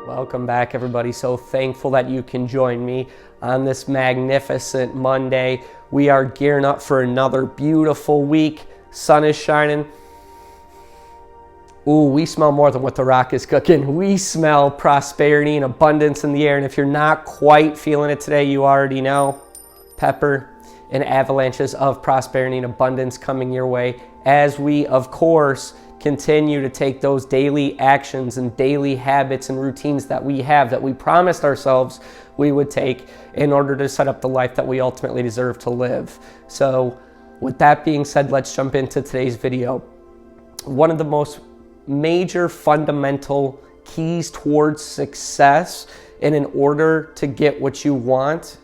Welcome back, everybody. So thankful that you can join me on this magnificent Monday. We are gearing up for another beautiful week. Sun is shining. Ooh, we smell more than what The Rock is cooking. We smell prosperity and abundance in the air. And if you're not quite feeling it today, you already know. Pepper and avalanches of prosperity and abundance coming your way as we, of course, continue to take those daily actions and daily habits and routines that we have, that we promised ourselves we would take in order to set up the life that we ultimately deserve to live. So with that being said, let's jump into today's video. One of the most major fundamental keys towards success and in order to get what you want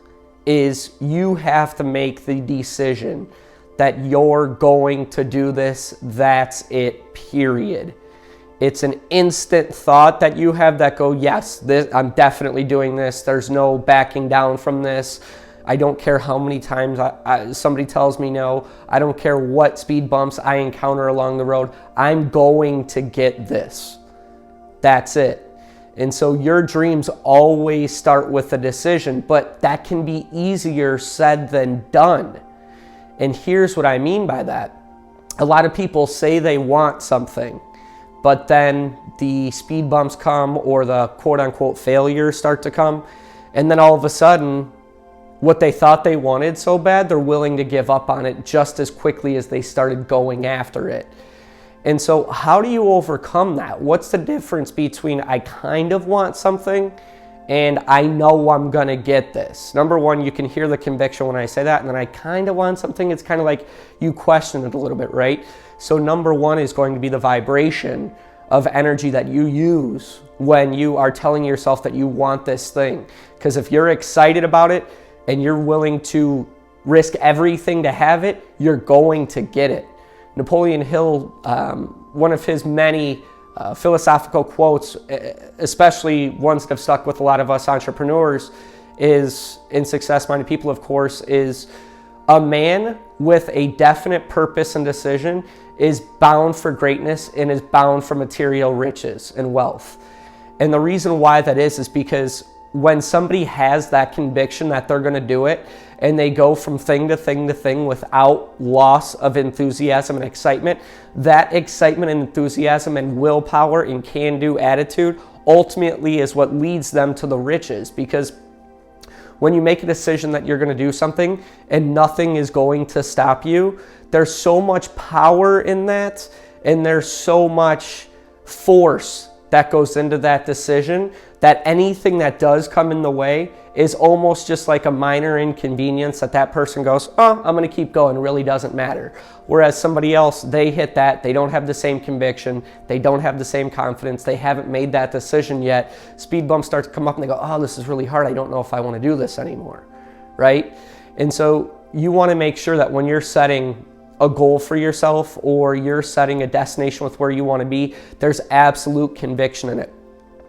is you have to make the decision that you're going to do this. That's it, period. It's an instant thought that you have that go, yes, I'm definitely doing this. There's no backing down from this. I don't care how many times somebody tells me no. I don't care what speed bumps I encounter along the road. I'm going to get this. That's it. And so your dreams always start with a decision, but that can be easier said than done. And here's what I mean by that. A lot of people say they want something, but then the speed bumps come or the quote unquote failures start to come. And then all of a sudden, what they thought they wanted so bad, they're willing to give up on it just as quickly as they started going after it. And so how do you overcome that? What's the difference between I kind of want something and I know I'm gonna get this? Number one, you can hear the conviction when I say that, and then I kind of want something, it's kind of like you question it a little bit, right? So number one is going to be the vibration of energy that you use when you are telling yourself that you want this thing. Because if you're excited about it and you're willing to risk everything to have it, you're going to get it. Napoleon Hill, one of his many philosophical quotes, especially ones that have stuck with a lot of us entrepreneurs, is in success-minded people, of course, is a man with a definite purpose and decision is bound for greatness and is bound for material riches and wealth. And the reason why that is because when somebody has that conviction that they're going to do it and they go from thing to thing to thing without loss of enthusiasm and excitement, that excitement and enthusiasm and willpower and can-do attitude ultimately is what leads them to the riches. Because when you make a decision that you're going to do something and nothing is going to stop you, there's so much power in that and there's so much force that goes into that decision that anything that does come in the way is almost just like a minor inconvenience that person goes, oh, I'm going to keep going. It really doesn't matter. Whereas somebody else, they hit that. They don't have the same conviction. They don't have the same confidence. They haven't made that decision yet. Speed bumps start to come up and they go, oh, this is really hard. I don't know if I want to do this anymore, right? And so you want to make sure that when you're setting a goal for yourself or you're setting a destination with where you want to be, there's absolute conviction in it.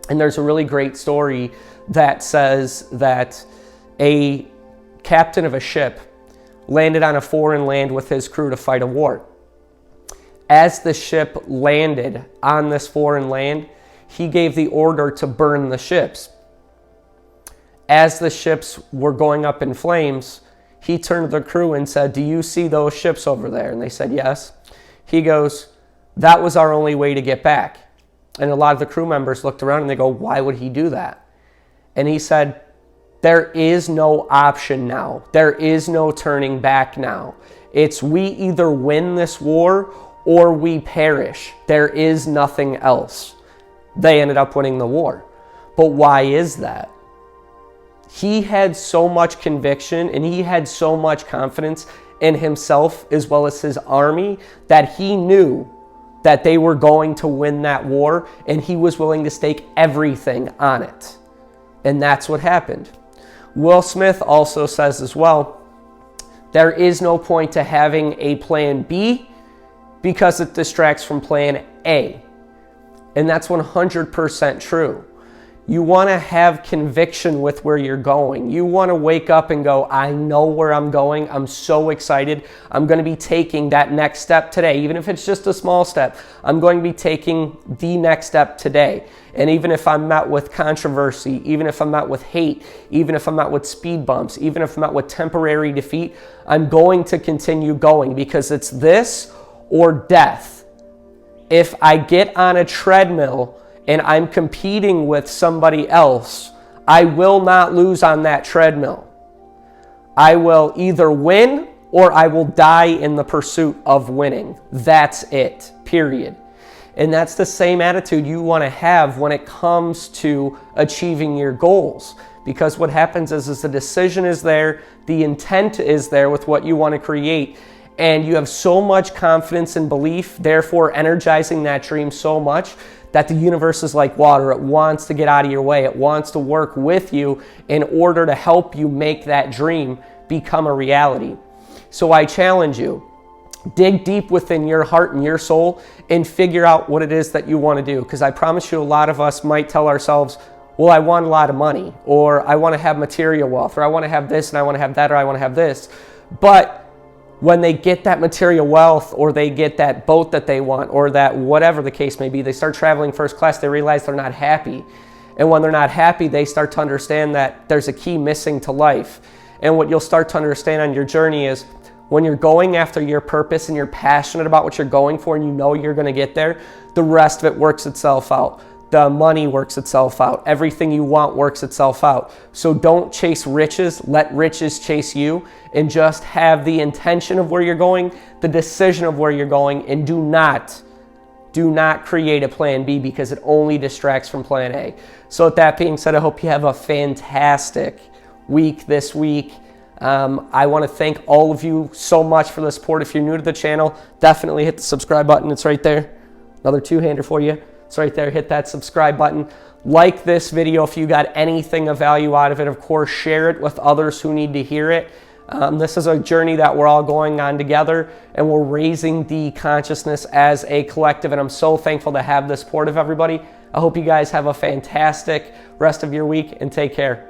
And there's a really great story that says that a captain of a ship landed on a foreign land with his crew to fight a war. As the ship landed on this foreign land, he gave the order to burn the ships. As the ships were going up in flames, he turned to the crew and said, do you see those ships over there? And they said, yes. He goes, that was our only way to get back. And a lot of the crew members looked around and they go, why would he do that? And he said, there is no option now. There is no turning back now. It's we either win this war or we perish. There is nothing else. They ended up winning the war. But why is that? He had so much conviction and he had so much confidence in himself as well as his army that he knew that they were going to win that war, and he was willing to stake everything on it. And that's what happened. Will Smith also says as well, there is no point to having a plan B because it distracts from plan A. And that's 100% true. You want to have conviction with where you're going. You want to wake up and go, I know where I'm going. I'm so excited. I'm going to be taking that next step today. Even if it's just a small step, I'm going to be taking the next step today. And even if I'm met with controversy, even if I'm met with hate, even if I'm met with speed bumps, even if I'm met with temporary defeat, I'm going to continue going because it's this or death. If I get on a treadmill and I'm competing with somebody else, I will not lose on that treadmill. I will either win or I will die in the pursuit of winning. That's it, period. And that's the same attitude you want to have when it comes to achieving your goals. Because what happens is the decision is there, the intent is there with what you want to create, and you have so much confidence and belief, therefore energizing that dream so much that the universe is like water. It wants to get out of your way. It wants to work with you in order to help you make that dream become a reality. So I challenge you, dig deep within your heart and your soul and figure out what it is that you want to do. Because I promise you, a lot of us might tell ourselves, well, I want a lot of money, or I want to have material wealth, or I want to have this and I want to have that, or I want to have this. But when they get that material wealth, or they get that boat that they want, or that whatever the case may be, they start traveling first class, they realize they're not happy. And when they're not happy, they start to understand that there's a key missing to life. And what you'll start to understand on your journey is when you're going after your purpose and you're passionate about what you're going for and you know you're going to get there, the rest of it works itself out. The money works itself out. Everything you want works itself out. So don't chase riches. Let riches chase you, and just have the intention of where you're going, the decision of where you're going, and do not create a plan B, because it only distracts from plan A. So with that being said, I hope you have a fantastic week this week. I want to thank all of you so much for the support. If you're new to the channel, definitely hit the subscribe button. It's right there. Another two-hander for you. It's right there. Hit that subscribe button. Like this video if you got anything of value out of it. Of course, share it with others who need to hear it. This is a journey that we're all going on together, and we're raising the consciousness as a collective, and I'm so thankful to have the support of everybody. I hope you guys have a fantastic rest of your week, and take care.